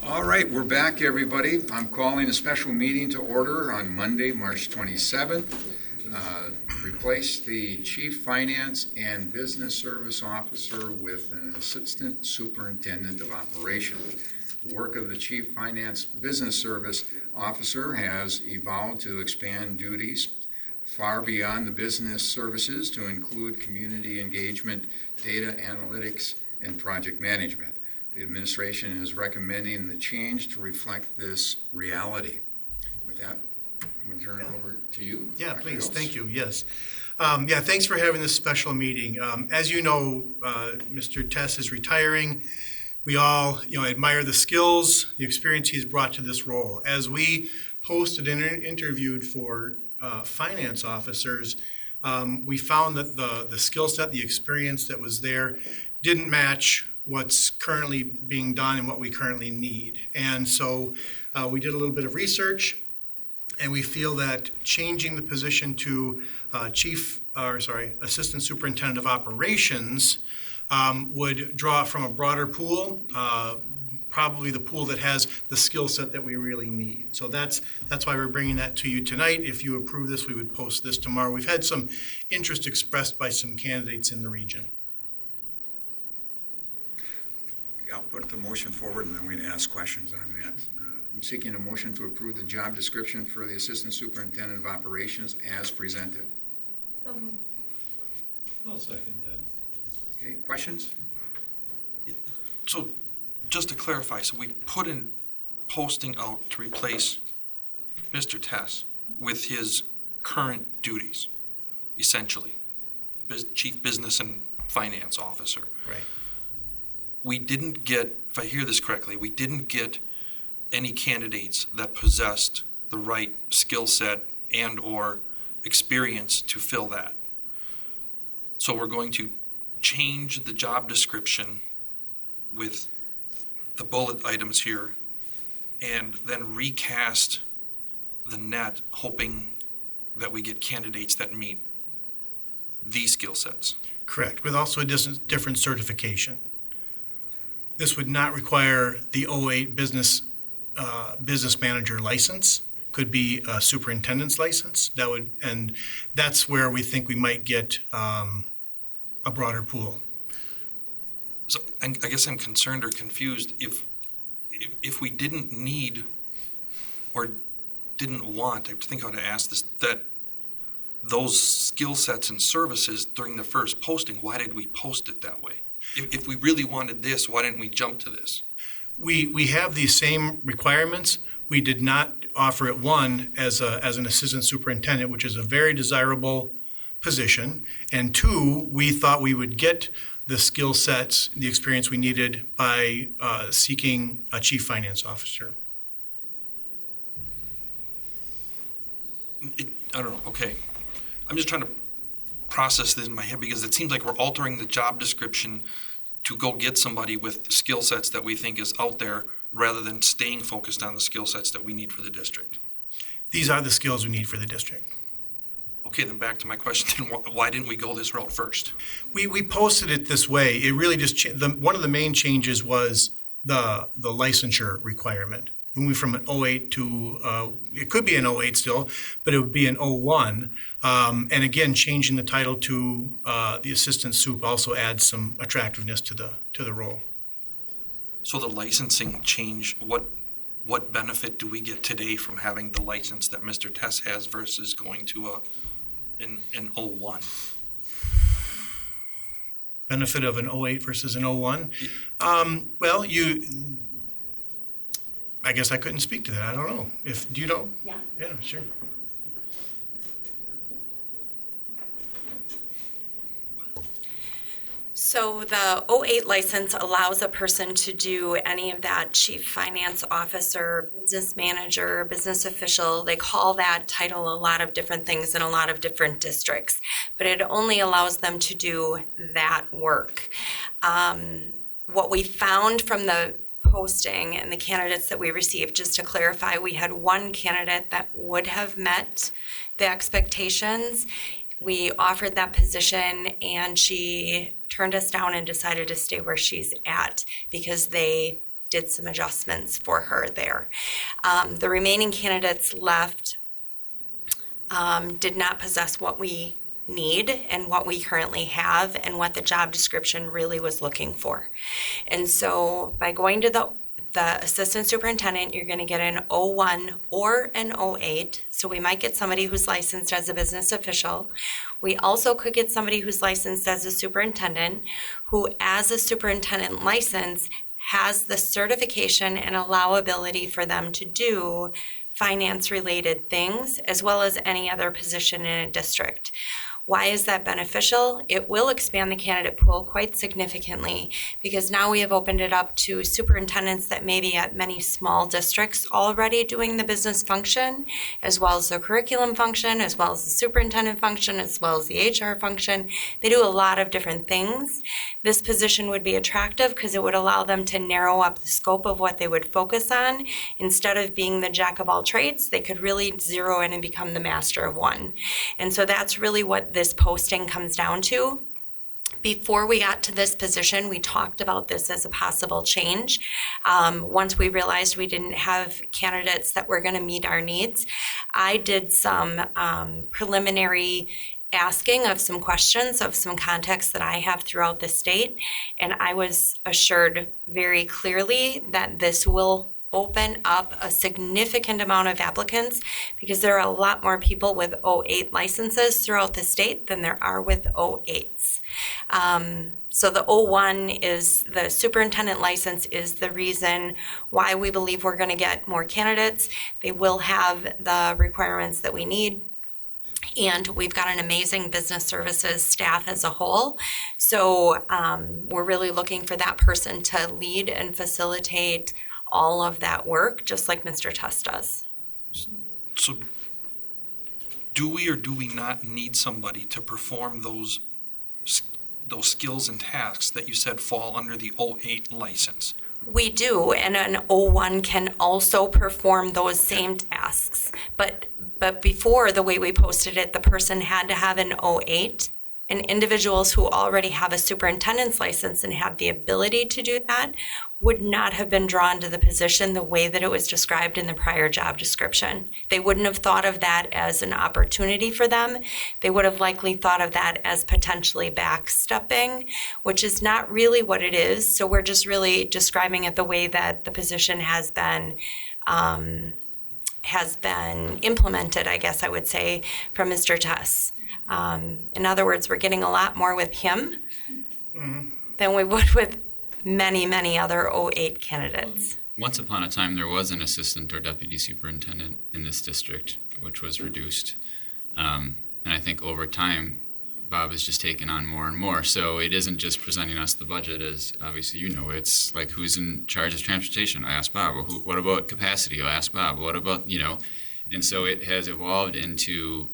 All right, we're back, everybody. I'm calling a special meeting to order on Monday, March 27th. Replace the Chief Finance and Business Service Officer with an Assistant Superintendent of Operations. The work of the Chief Finance Business Service Officer has evolved to expand duties far beyond the business services to include community engagement, data analytics, and project management. The administration is recommending the change to reflect this reality. With that, I'm going to turn it over to you. Yeah, Dr. please. Hills. Thank you. Yes. Thanks for having this special meeting. As you know, Mr. Tess is retiring. We all, admire the skills, the experience he's brought to this role. As we posted and interviewed for finance officers, we found that the skill set, the experience that was there didn't match what's currently being done and what we currently need. And so we did a little bit of research, and we feel that changing the position to Assistant Superintendent of Operations would draw from a broader pool, probably the pool that has the skill set that we really need. So that's why we're bringing that to you tonight. If you approve this, we would post this tomorrow. We've had some interest expressed by some candidates in the region. I'll put the motion forward and then we're going to ask questions on that. I'm seeking a motion to approve the job description for the Assistant Superintendent of Operations as presented. I'll second that. Okay, questions? So just to clarify, so we put in posting out to replace Mr. Tess with his current duties, essentially, Chief Business and Finance Officer. Right. We didn't get, if I hear this correctly, we didn't get any candidates that possessed the right skill set and or experience to fill that. So we're going to change the job description with the bullet items here and then recast the net, hoping that we get candidates that meet these skill sets. Correct, with also a different certification. This would not require the 08 business manager license. Could be a superintendent's license. And that's where we think we might get a broader pool. So I guess I'm concerned or confused if we didn't need or didn't want, I have to think how to ask this, that those skill sets and services during the first posting, why did we post it that way? If we really wanted this, why didn't we jump to this? We have these same requirements. We did not offer it, one, as an assistant superintendent, which is a very desirable position, and two, we thought we would get the skill sets, the experience we needed by seeking a chief finance officer. I don't know, okay. I'm just trying to process this in my head because it seems like we're altering the job description to go get somebody with skill sets that we think is out there rather than staying focused on the skill sets that we need for the district. These are the skills we need for the district. Okay, then back to my question, why didn't we go this route first? We posted it this way. It really just, one of the main changes was the licensure requirement. Moving from an 08 to, it could be an 08 still, but it would be an 01. And again, changing the title to the assistant soup also adds some attractiveness to the role. So the licensing change, what benefit do we get today from having the license that Mr. Tess has versus going to an 01? Benefit of an 08 versus an 01? Well, I guess I couldn't speak to that. I don't know. Do you know? Yeah. Yeah, sure. So the 08 license allows a person to do any of that chief finance officer, business manager, business official. They call that title a lot of different things in a lot of different districts, but it only allows them to do that work. What we found from the posting and the candidates that we received, just to clarify, we had one candidate that would have met the expectations. We offered that position and she turned us down and decided to stay where she's at because they did some adjustments for her there. The remaining candidates left did not possess what we need and what we currently have and what the job description really was looking for. And so by going to the assistant superintendent, you're going to get an O1 or an O8. So we might get somebody who's licensed as a business official. We also could get somebody who's licensed as a superintendent who, as a superintendent license, has the certification and allowability for them to do finance-related things as well as any other position in a district. Why is that beneficial? It will expand the candidate pool quite significantly because now we have opened it up to superintendents that may be at many small districts already doing the business function, as well as the curriculum function, as well as the superintendent function, as well as the HR function. They do a lot of different things. This position would be attractive because it would allow them to narrow up the scope of what they would focus on. Instead of being the jack of all trades, they could really zero in and become the master of one. And so that's really what this posting comes down to. Before we got to this position, we talked about this as a possible change. Once we realized we didn't have candidates that were going to meet our needs, I did some preliminary asking of some questions of some contacts that I have throughout the state, and I was assured very clearly that this will open up a significant amount of applicants because there are a lot more people with O8 licenses throughout the state than there are with O8s. So the O1 is the superintendent license is the reason why we believe we're going to get more candidates. They will have the requirements that we need. And we've got an amazing business services staff as a whole. So we're really looking for that person to lead and facilitate all of that work, just like Mr. Tuss does. So do we or do we not need somebody to perform those skills and tasks that you said fall under the O8 license? We do, and an O1 can also perform those same tasks. But before, the way we posted it, the person had to have an O8. And individuals who already have a superintendent's license and have the ability to do that would not have been drawn to the position the way that it was described in the prior job description. They wouldn't have thought of that as an opportunity for them. They would have likely thought of that as potentially backstepping, which is not really what it is. So we're just really describing it the way that the position has been implemented, I guess I would say, from Mr. Tuss. In other words, we're getting a lot more with him than we would with many, many other O8 candidates. Once upon a time, there was an assistant or deputy superintendent in this district, which was reduced. And I think over time, Bob has just taken on more and more. So it isn't just presenting us the budget, as obviously you know. It's like, who's in charge of transportation? I ask Bob. Well, what about capacity? I ask Bob. What about, And so it has evolved into,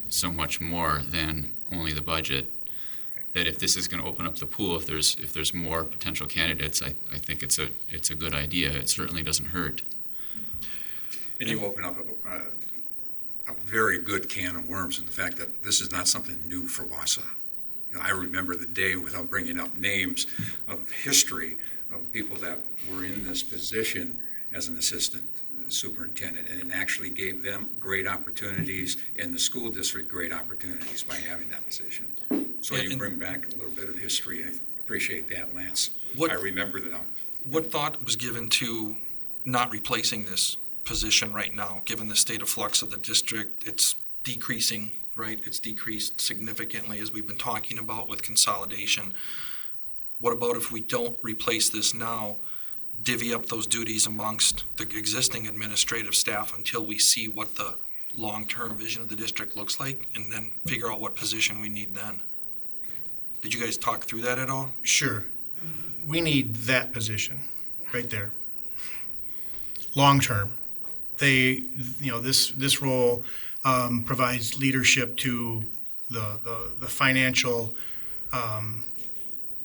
so much more than only the budget. That if this is going to open up the pool, if there's more potential candidates, I think it's a good idea. It certainly doesn't hurt. And you open up a very good can of worms in the fact that this is not something new for Wausau. I remember the day, without bringing up names, of history of people that were in this position as an assistant superintendent, and it actually gave them great opportunities and the school district great opportunities by having that position. So you bring back a little bit of history. I appreciate that, Lance. I remember them. What thought was given to not replacing this position right now, given the state of flux of the district? It's decreasing, right? It's decreased significantly, as we've been talking about with consolidation. What about if we don't replace this now, divvy up those duties amongst the existing administrative staff until we see what the long-term vision of the district looks like, and then figure out what position we need then? Did you guys talk through that at all? Sure. We need that position right there. Long-term. This role provides leadership to the financial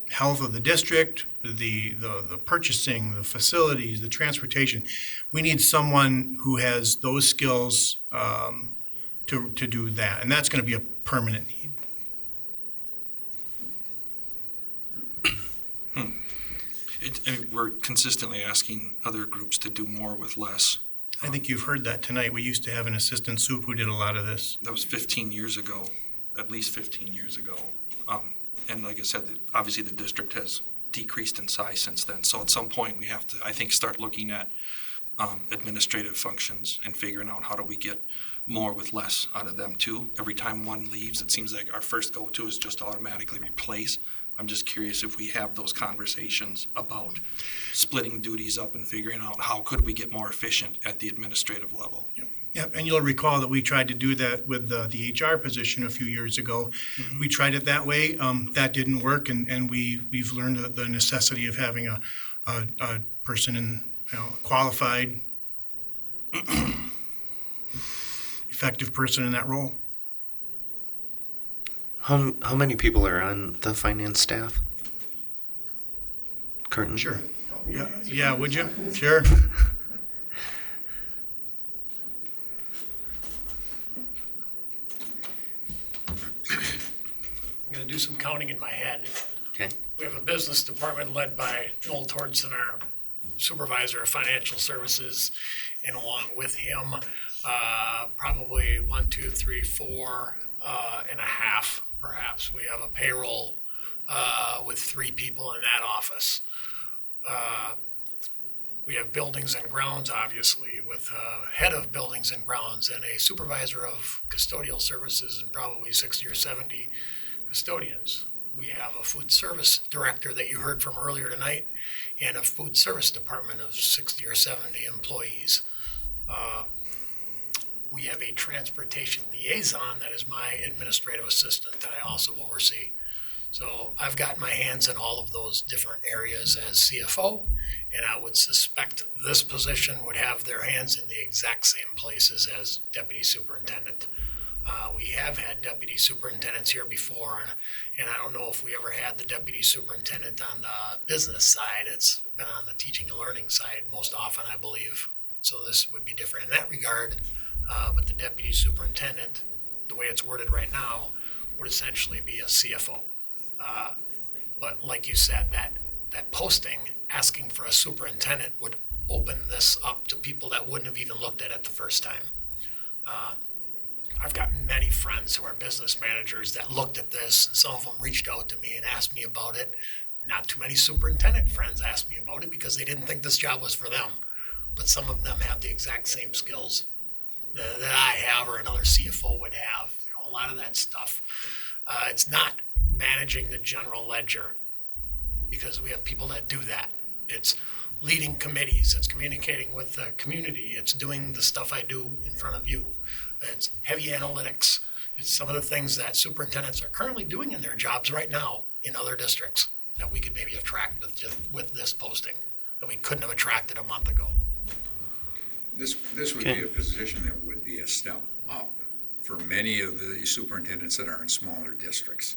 health of the district, the purchasing, the facilities, the transportation. We need someone who has those skills to do that, and that's going to be a permanent need. We're consistently asking other groups to do more with less. I think you've heard that tonight. We used to have an assistant soup who did a lot of this. That was 15 years ago, at least 15 years ago. And like I said, obviously the district has decreased in size since then. So at some point we have to, I think, start looking at administrative functions and figuring out how do we get more with less out of them too. Every time one leaves, it seems like our first go-to is just to automatically replace. I'm just curious if we have those conversations about splitting duties up and figuring out how could we get more efficient at the administrative level. Yep, and you'll recall that we tried to do that with the HR position a few years ago. We tried it that way. That didn't work, and we've learned the necessity of having a person in, qualified, effective person in that role. How many people are on the finance staff currently? Sure. Yeah, would you? Sure. I'm going to do some counting in my head. Okay. We have a business department led by Noel Tortson, our supervisor of financial services, and along with him, probably 1, 2, 3, 4 and a half, perhaps. We have a payroll with 3 people in that office. We have buildings and grounds, obviously, with a head of buildings and grounds and a supervisor of custodial services and probably 60 or 70 custodians. We have a food service director that you heard from earlier tonight and a food service department of 60 or 70 employees. We have a transportation liaison that is my administrative assistant that I also oversee. So I've got my hands in all of those different areas as CFO, and I would suspect this position would have their hands in the exact same places as deputy superintendent. We have had deputy superintendents here before, and I don't know if we ever had the deputy superintendent on the business side. It's been on the teaching and learning side most often, I believe. So this would be different in that regard. But the deputy superintendent, the way it's worded right now, would essentially be a CFO. But like you said, that posting asking for a superintendent would open this up to people that wouldn't have even looked at it the first time. I've got many friends who are business managers that looked at this, and some of them reached out to me and asked me about it. Not too many superintendent friends asked me about it because they didn't think this job was for them. But some of them have the exact same skills that I have or another CFO would have. A lot of that stuff. It's not managing the general ledger, because we have people that do that. It's leading committees, it's communicating with the community, it's doing the stuff I do in front of you. It's heavy analytics. It's some of the things that superintendents are currently doing in their jobs right now in other districts that we could maybe attract with this posting that we couldn't have attracted a month ago. This would be a position that would be a step up for many of the superintendents that are in smaller districts,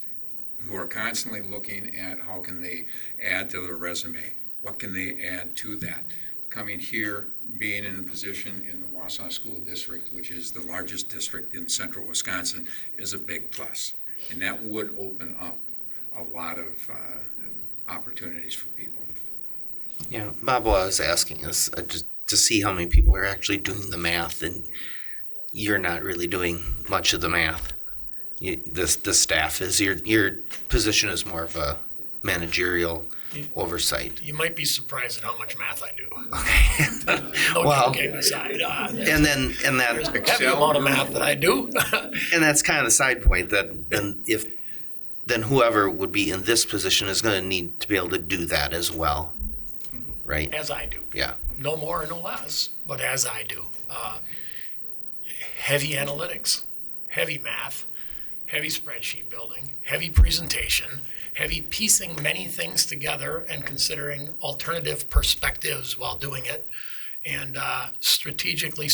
who are constantly looking at how can they add to their resume, what can they add to that. Coming here, being in a position in the Wausau School District, which is the largest district in central Wisconsin, is a big plus. And that would open up a lot of opportunities for people. Yeah, Bob, what I was asking is just to see how many people are actually doing the math, and you're not really doing much of the math. The staff is, your position is more of a managerial oversight. You might be surprised at how much math I do. Okay. No Well, joking aside. and that There's a heavy amount of math that I do. and that's kind of the side point that then whoever would be in this position is going to need to be able to do that as well, right? As I do. Yeah. No more or no less, but as I do. Heavy analytics, heavy math, heavy spreadsheet building, heavy presentation, heavy piecing many things together and considering alternative perspectives while doing it, and strategically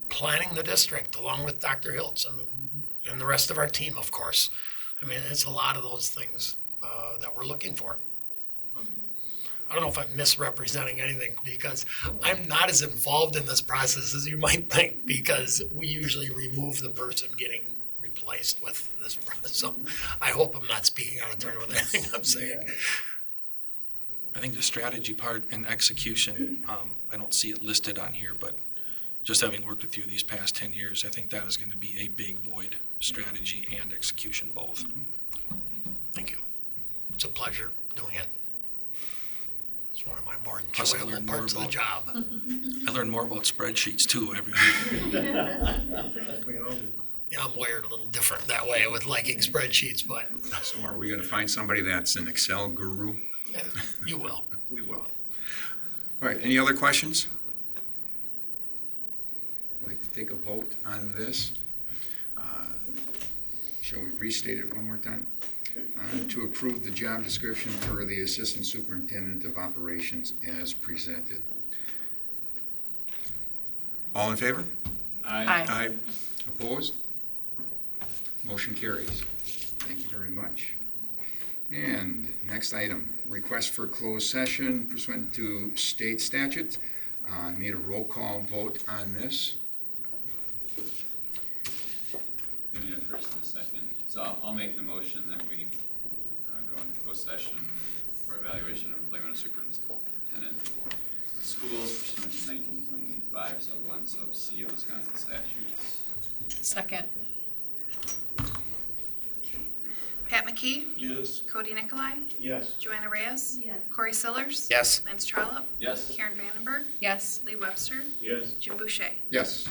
planning the district along with Dr. Hiltz and the rest of our team, of course. I mean, it's a lot of those things that we're looking for. I don't know if I'm misrepresenting anything, because I'm not as involved in this process as you might think, because we usually remove the person getting replaced with this process. So I hope I'm not speaking out of turn with anything I'm saying. I think the strategy part and execution, I don't see it listed on here, but just having worked with you these past 10 years, I think that is going to be a big void, strategy and execution both. Thank you. It's a pleasure doing it. It's one of my more Plus, I enjoyable learned more parts of the about- job. I learn more about spreadsheets too every week. We all do. Yeah, I'm wired a little different that way with liking spreadsheets, but So are we gonna find somebody that's an Excel guru? yeah, you will. We will. All right, any other questions? I'd like to take a vote on this. Shall we restate it one more time? To approve the job description for the Assistant Superintendent of Operations as presented. All in favor? Aye. Opposed? Motion carries. Thank you very much. And next item, request for closed session pursuant to state statutes. Need a roll call vote on this. We need a first and a second. So I'll make the motion that we go into closed session for evaluation of employment of superintendent of schools pursuant to 19.85 sub 1 sub C of Wisconsin statutes. Second. Pat McKee? Yes. Cody Nicolai? Yes. Joanna Reyes? Yes. Corey Sillers? Yes. Lance Trollope? Yes. Karen Vandenberg? Yes. Lee Webster? Yes. Jim Boucher? Yes.